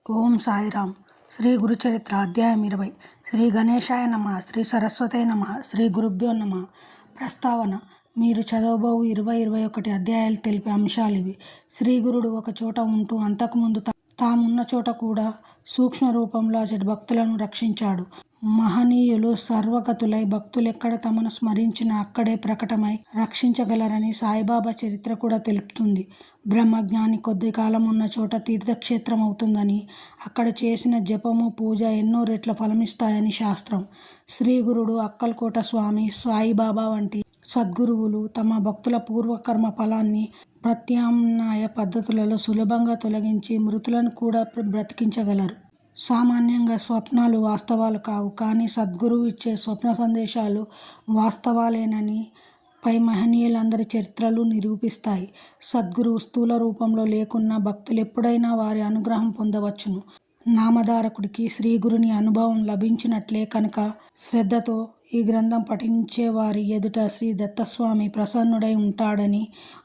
ఓం సాయిరామ్. శ్రీ గురుచరిత్ర అధ్యాయం 20. శ్రీ గణేశాయ నమః. శ్రీ సరస్వతే నమః. శ్రీ గురుభ్యో నమః. ప్రస్తావన: మీరు చదవబోవు 20-21 అధ్యాయాలు తెలిపే అంశాలివి. శ్రీగురుడు ఒక చోట ఉంటూ అంతకుముందు తామున్న చోట కూడా సూక్ష్మ రూపంలో అచటి భక్తులను రక్షించాడు. మహనీయులు సర్వగతులై భక్తులెక్కడ తమను స్మరించినా అక్కడే ప్రకటమై రక్షించగలరని సాయిబాబా చరిత్ర కూడా తెలుపుతుంది. బ్రహ్మజ్ఞాని కొద్ది కాలం ఉన్న చోట తీర్థక్షేత్రం అవుతుందని, అక్కడ చేసిన జపము పూజ ఎన్నో రెట్ల ఫలమిస్తాయని శాస్త్రం. శ్రీగురుడు, అక్కల్కోట స్వామి, సాయిబాబా వంటి సద్గురువులు తమ భక్తుల పూర్వకర్మ ఫలాన్ని ప్రత్యామ్నాయ పద్ధతులలో సులభంగా తొలగించి మృతులను కూడా బ్రతికించగలరు. సామాన్యంగా స్వప్నాలు వాస్తవాలు కావు, కానీ సద్గురువు ఇచ్చే స్వప్న సందేశాలు వాస్తవాలేనని పై మహనీయులందరి చరిత్రలు నిరూపిస్తాయి. సద్గురువు స్థూల రూపంలో లేకున్నా భక్తులెప్పుడైనా వారి అనుగ్రహం పొందవచ్చును. నామధారకుడికి శ్రీగురుని అనుభవం లభించినట్లే కనుక శ్రద్ధతో ఈ గ్రంథం పఠించే వారి ఎదుట శ్రీ దత్తస్వామి ప్రసన్నుడై ఉంటాడని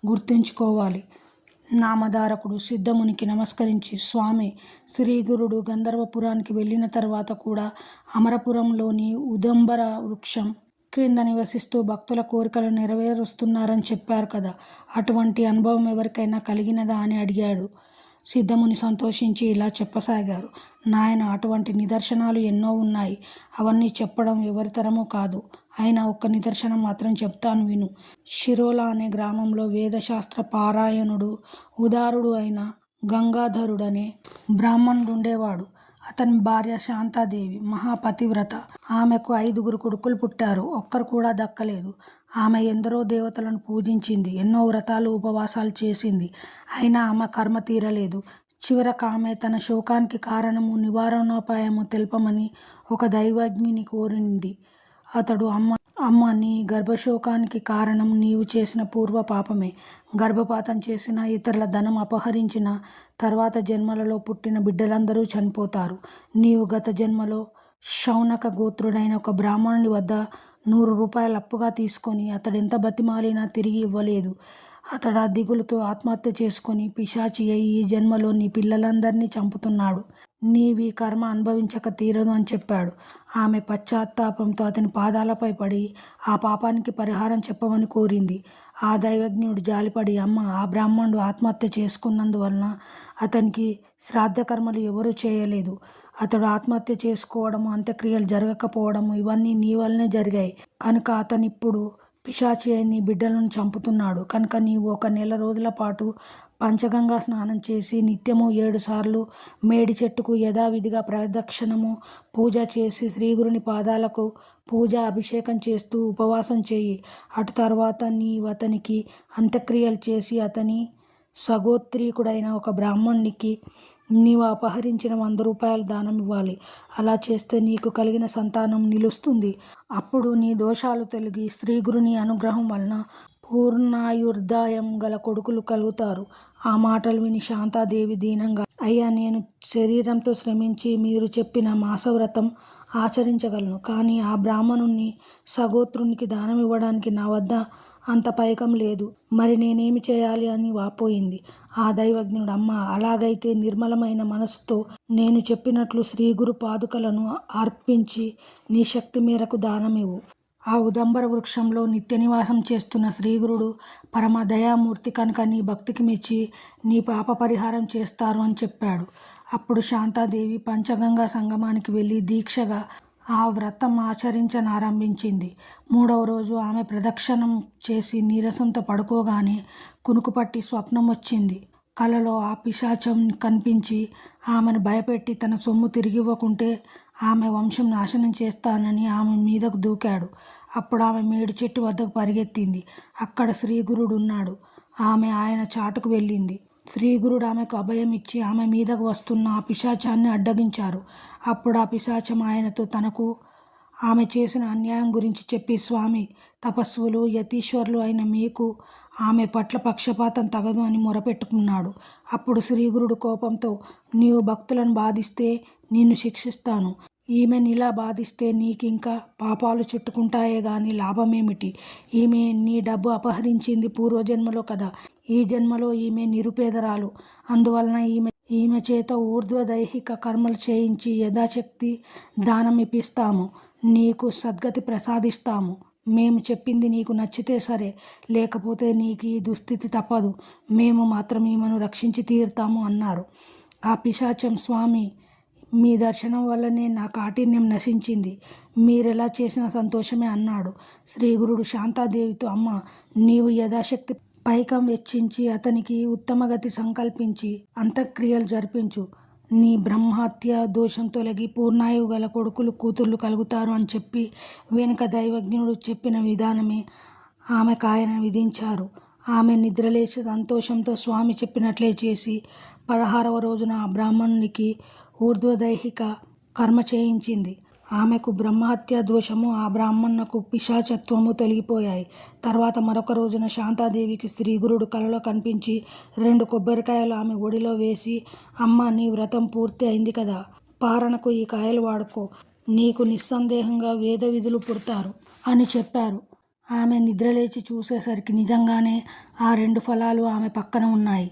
గుర్తుంచుకోవాలి. నామధారకుడు సిద్ధమునికి నమస్కరించి, స్వామి, శ్రీగురుడు గంధర్వపురానికి వెళ్ళిన తర్వాత కూడా అమరపురంలోని ఉదంబర వృక్షం క్రింద నివసిస్తూ భక్తుల కోరికలు నెరవేరుస్తున్నారని చెప్పారు కదా, అటువంటి అనుభవం ఎవరికైనా కలిగినదా అని అడిగాడు. సిద్ధముని సంతోషించి ఇలా చెప్పసాగారు: నాయన, అటువంటి నిదర్శనాలు ఎన్నో ఉన్నాయి. అవన్నీ చెప్పడం ఎవరితరమూ కాదు. అయినా ఒక్క నిదర్శనం మాత్రం చెప్తాను విను. షిరోలా అనే గ్రామంలో వేదశాస్త్ర పారాయణుడు, ఉదారుడు అయిన గంగాధరుడనే బ్రాహ్మణుడుండేవాడు. అతని భార్య శాంతాదేవి మహాపతివ్రత. ఆమెకు 5 కొడుకులు పుట్టారు. ఒక్కరు కూడా దక్కలేదు. ఆమె ఎందరో దేవతలను పూజించింది, ఎన్నో వ్రతాలు ఉపవాసాలు చేసింది. అయినా ఆమె కర్మ తీరలేదు. చివరకు ఆమె తన శోకానికి కారణము, నివారణోపాయము తెలపమని ఒక దైవజ్ఞుని కోరింది. అతడు, అమ్మ, నీ గర్భశోకానికి కారణం నీవు చేసిన పూర్వ పాపమే. గర్భపాతం చేసిన, ఇతరుల ధనం అపహరించిన, తర్వాత జన్మలలో పుట్టిన బిడ్డలందరూ చనిపోతారు. నీవు గత జన్మలో శౌనక గోత్రుడైన ఒక బ్రాహ్మణుని వద్ద 100 రూపాయలు అప్పుగా తీసుకొని అతడెంత బతిమాలినా తిరిగి ఇవ్వలేదు. అతడు ఆ దిగులుతో ఆత్మహత్య చేసుకొని పిశాచి అయి ఈ జన్మలో నీ పిల్లలందరినీ చంపుతున్నాడు. నీవీ కర్మ అనుభవించక తీరదు అని చెప్పాడు. ఆమె పశ్చాత్తాపంతో అతని పాదాలపై పడి ఆ పాపానికి పరిహారం చెప్పమని కోరింది. ఆ దైవజ్ఞుడు జాలిపడి, అమ్మ, ఆ బ్రాహ్మణుడు ఆత్మహత్య చేసుకున్నందువలన అతనికి శ్రాద్ధకర్మలు ఎవరూ చేయలేదు. అతడు ఆత్మహత్య చేసుకోవడము, అంత్యక్రియలు జరగకపోవడము ఇవన్నీ నీ వల్లనే జరిగాయి. కనుక అతనిప్పుడు పిశాచి అయి నీ బిడ్డలను చంపుతున్నాడు. కనుక నీవు 1 నెల రోజుల పాటు పంచగంగా స్నానం చేసి నిత్యము 7 సార్లు మేడి చెట్టుకు యథావిధిగా ప్రదక్షిణము పూజ చేసి శ్రీగురుని పాదాలకు పూజ అభిషేకం చేస్తూ ఉపవాసం చేయి. అటు తర్వాత నీవతనికి అంత్యక్రియలు చేసి అతని సగోత్రీకుడైన ఒక బ్రాహ్మణునికి నీవు అపహరించిన 100 రూపాయలు దానం ఇవ్వాలి. అలా చేస్తే నీకు కలిగిన సంతానం నిలుస్తుంది. అప్పుడు నీ దోషాలు తొలగి శ్రీగురుని అనుగ్రహం వలన పూర్ణాయుర్దాయం గల కొడుకులు కలుగుతారు. ఆ మాటలు విని శాంతాదేవి దీనంగా, అయ్యా, నేను శరీరంతో శ్రమించి మీరు చెప్పిన మాసవ్రతం ఆచరించగలను. కానీ ఆ బ్రాహ్మణుణ్ణి సగోత్రునికి దానం ఇవ్వడానికి నా వద్ద అంత పైకం లేదు. మరి నేనేమి చేయాలి అని వాపోయింది. ఆ దైవజ్ఞుడు, అమ్మ, అలాగైతే నిర్మలమైన మనసుతో నేను చెప్పినట్లు శ్రీగురు పాదుకలను అర్పించి నీ శక్తి మేరకు దానమివ్వు. ఆ ఉదంబర వృక్షంలో నిత్య నివాసం చేస్తున్న శ్రీగురుడు పరమ దయామూర్తి కనుక నీ భక్తికి మెచ్చి నీ పాప పరిహారం చేస్తారు అని చెప్పాడు. అప్పుడు శాంతాదేవి పంచగంగా సంగమానికి వెళ్ళి దీక్షగా ఆ వ్రతం ఆచరించనారంభించింది. 3వ రోజు ఆమె ప్రదక్షిణం చేసి నీరసంతో పడుకోగానే కునుకుపట్టి స్వప్నం వచ్చింది. కలలో ఆ పిశాచం కనిపించి ఆమెను భయపెట్టి తన సొమ్ము తిరిగివ్వకుంటే ఆమె వంశం నాశనం చేస్తానని ఆమె మీదకు దూకాడు. అప్పుడు ఆమె మేడి చెట్టు వద్దకు పరిగెత్తింది. అక్కడ శ్రీగురుడున్నాడు. ఆమె ఆయన చాటుకు వెళ్ళింది. శ్రీగురుడు ఆమెకు అభయం ఇచ్చి ఆమె మీదకు వస్తున్న ఆ పిశాచాన్ని అడ్డగించారు. అప్పుడు ఆ పిశాచం ఆయనతో తనకు ఆమె చేసిన అన్యాయం గురించి చెప్పి, స్వామి, తపస్సులు యతీశ్వరులు అయిన మీకు ఆమె పట్ల పక్షపాతం తగదు అని మొరపెట్టుకున్నాడు. అప్పుడు శ్రీగురుడు కోపంతో, నీవు భక్తులను బాధిస్తే నిన్ను శిక్షిస్తాను. ఈమెనిలా బాధిస్తే నీకింకా పాపాలు చుట్టుకుంటాయే గాని లాభమేమిటి? ఈమె నీ డబ్బు అపహరించింది పూర్వజన్మలో కదా. ఈ జన్మలో ఈమె నిరుపేదరాలు. అందువలన ఈమె చేత ఊర్ధ్వదైహిక కర్మలు చేయించి యథాశక్తి దానం ఇప్పిస్తాము. నీకు సద్గతి ప్రసాదిస్తాము. మేము చెప్పింది నీకు నచ్చితే సరే, లేకపోతే నీకు ఈ దుస్థితి తప్పదు. మేము మాత్రం ఈమెను రక్షించి తీరుతాము అన్నారు. ఆ పిశాచం, స్వామి మీ దర్శనం వల్లనే నా కాఠిన్యం నశించింది. మీరెలా చేసిన సంతోషమే అన్నాడు. శ్రీగురుడు శాంతాదేవితో, అమ్మ, నీవు యథాశక్తి పైకం వెచ్చించి అతనికి ఉత్తమగతి సంకల్పించి అంత్యక్రియలు జరిపించు. నీ బ్రహ్మహత్య దోషం తొలగి పూర్ణాయువు గల కొడుకులు కూతుర్లు కలుగుతారు అని చెప్పి వెనుక దైవజ్ఞుడు చెప్పిన విధానమే ఆమెకు ఆయన విధించారు. ఆమె నిద్రలేచి సంతోషంతో స్వామి చెప్పినట్లే చేసి 16వ రోజున ఆ బ్రాహ్మణునికి ఊర్ధ్వదైహిక కర్మ చేయించింది. ఆమెకు బ్రహ్మహత్య దోషము, ఆ బ్రాహ్మణునకు పిశాచత్వము తొలగిపోయాయి. తర్వాత మరొక రోజున శాంతాదేవికి శ్రీగురుడు కలలో కనిపించి 2 కొబ్బరికాయలు ఆమె ఒడిలో వేసి, అమ్మ, నీ వ్రతం పూర్తి అయింది కదా, పారణకు ఈ కాయలు వాడుకో. నీకు నిస్సందేహంగా వేద విధులు పుడతారు అని చెప్పారు. ఆమె నిద్రలేచి చూసేసరికి నిజంగానే ఆ 2 ఫలాలు ఆమె పక్కన ఉన్నాయి.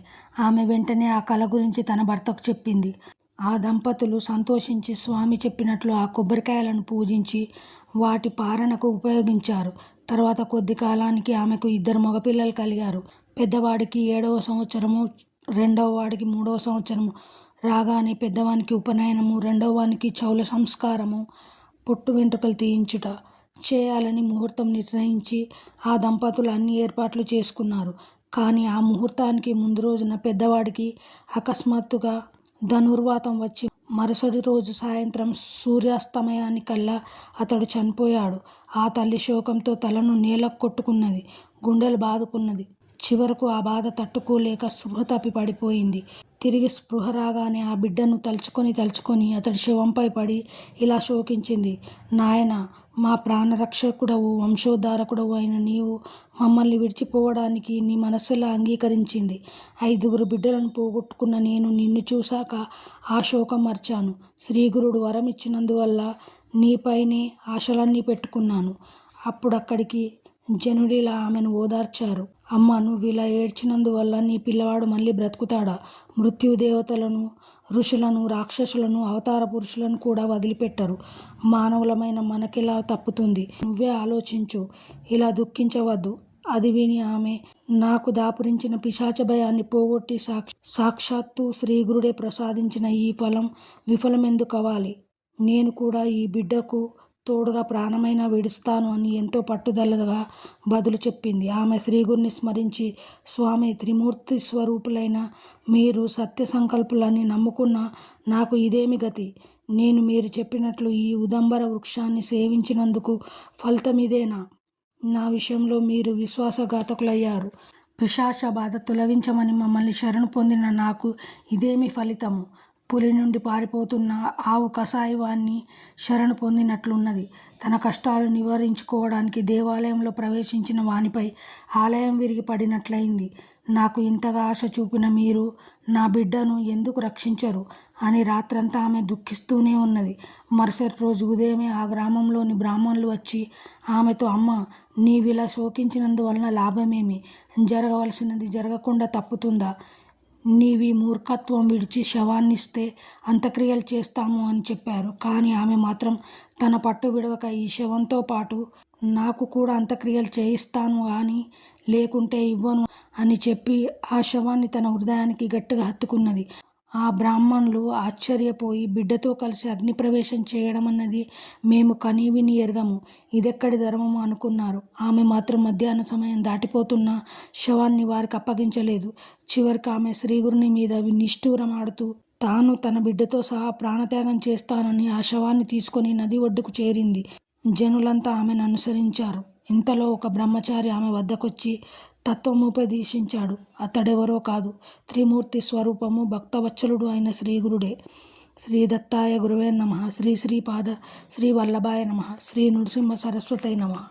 ఆమె వెంటనే ఆ కల గురించి తన భర్తకు చెప్పింది. ఆ దంపతులు సంతోషించి స్వామి చెప్పినట్లు ఆ కొబ్బరికాయలను పూజించి వాటి పారణకు ఉపయోగించారు. తర్వాత కొద్ది కాలానికి ఆమెకు 2 మగపిల్లలు కలిగారు. పెద్దవాడికి 7వ సంవత్సరము, రెండవ వాడికి 3వ సంవత్సరము రాగానే పెద్దవానికి ఉపనయనము, రెండవ వానికి చౌల సంస్కారము, పుట్టు వెంట్రుకలు తీయించుట చేయాలని ముహూర్తం నిర్ణయించి ఆ దంపతులు అన్ని ఏర్పాట్లు చేసుకున్నారు. కానీ ఆ ముహూర్తానికి ముందు రోజున పెద్దవాడికి అకస్మాత్తుగా ధనుర్వాతం వచ్చి మరుసటి రోజు సాయంత్రం సూర్యాస్తమయానికల్లా అతడు చనిపోయాడు. ఆ తల్లి శోకంతో తలను నేలకు కొట్టుకున్నది, గుండెలు బాదుకున్నది. చివరకు ఆ బాధ తట్టుకోలేక స్పృహ తప్పి పడిపోయింది. తిరిగి స్పృహ రాగానే ఆ బిడ్డను తలుచుకొని అతడి శవంపై పడి ఇలా శోకించింది. నాయనా, మా ప్రాణరక్షకుడవు, వంశోద్ధారకుడవు అయిన నీవు మమ్మల్ని విడిచిపోవడానికి నీ మనస్సెలా అంగీకరించింది? 5గురు బిడ్డలను పోగొట్టుకున్న నేను నిన్ను చూశాక ఆ శోకం మర్చాను. శ్రీగురుడు వరం ఇచ్చినందువల్ల నీపైనే ఆశలన్నీ పెట్టుకున్నాను. అప్పుడక్కడికి జనులిలా ఆమెను ఓదార్చారు. అమ్మ, నువ్విలా ఏడ్చినందువల్ల నీ పిల్లవాడు మళ్ళీ బ్రతుకుతాడా? మృత్యుదేవతలను, ఋషులను, రాక్షసులను, అవతార పురుషులను కూడా వదిలిపెట్టరు. మానవులమైన మనకెలా తప్పుతుంది? నువ్వే ఆలోచించు. ఇలా దుఃఖించవద్దు. అది విని ఆమె, నాకు దాపురించిన పిశాచ భయాన్ని పోగొట్టి సాక్షాత్తు శ్రీగురుడే ప్రసాదించిన ఈ ఫలం విఫలమెందుకవ్వాలి? నేను కూడా ఈ బిడ్డకు తోడుగా ప్రాణమైనా విడుస్తాను అని ఎంతో పట్టుదలగా బదులు చెప్పింది. ఆమె శ్రీగురుని స్మరించి, స్వామి, త్రిమూర్తి స్వరూపులైన మీరు సత్య సంకల్పులని నమ్ముకున్న నాకు ఇదేమి గతి? నేను మీరు చెప్పినట్లు ఈ ఉదంబర వృక్షాన్ని సేవించినందుకు ఫలితమిదేనా? నా విషయంలో మీరు విశ్వాసఘాతకులయ్యారు. పిశాచ బాధ తొలగించమని మమ్మల్ని శరణు పొందిన నాకు ఇదేమి ఫలితము? పులి నుండి పారిపోతున్న ఆవు కసాయివాన్ని శరణు పొందినట్లున్నది. తన కష్టాలు నివారించుకోవడానికి దేవాలయంలో ప్రవేశించిన వానిపై ఆలయం విరిగి పడినట్లయింది. నాకు ఇంతగా ఆశ చూపిన మీరు నా బిడ్డను ఎందుకు రక్షించరు అని రాత్రంతా ఆమె దుఃఖిస్తూనే ఉన్నది. మరుసటి రోజు ఉదయమే ఆ గ్రామంలోని బ్రాహ్మణులు వచ్చి ఆమెతో, అమ్మ, నీవిలా శోకించినందువలన లాభమేమి? జరగవలసినది జరగకుండా తప్పుతుందా? నీవి మూర్ఖత్వం విడిచి శవాన్నిస్తే అంత్యక్రియలు చేస్తాము అని చెప్పారు. కానీ ఆమె మాత్రం తన పట్టు విడవక ఈ శవంతో పాటు నాకు కూడా అంత్యక్రియలు చేయిస్తాను కానీ లేకుంటే ఇవ్వను అని చెప్పి ఆ శవాన్ని తన హృదయానికి గట్టిగా హత్తుకున్నది. ఆ బ్రాహ్మణులు ఆశ్చర్యపోయి బిడ్డతో కలిసి అగ్నిప్రవేశం చేయడం అన్నది మేము కనీవిని ఎరగము, ఇదెక్కడి ధర్మము అనుకున్నారు. ఆమె మాత్రం మధ్యాహ్న సమయం దాటిపోతున్న శవాన్ని వారికి అప్పగించలేదు. చివరికి ఆమె శ్రీగురుని మీద నిష్ఠూరమాడుతూ తాను తన బిడ్డతో సహా ప్రాణత్యాగం చేస్తానని ఆ శవాన్ని తీసుకొని నది ఒడ్డుకు చేరింది. జనులంతా ఆమెను అనుసరించారు. ఇంతలో ఒక బ్రహ్మచారి ఆమె వద్దకొచ్చి తత్వముపదేశించాడు. అతడెవరో కాదు, త్రిమూర్తి స్వరూపము, భక్తవత్సలుడు అయిన శ్రీగురుడే. శ్రీ దత్తాయ గురువే నమః. శ్రీ శ్రీపాద శ్రీ వల్లభాయ నమః. శ్రీ నృసింహ సరస్వతై నమః.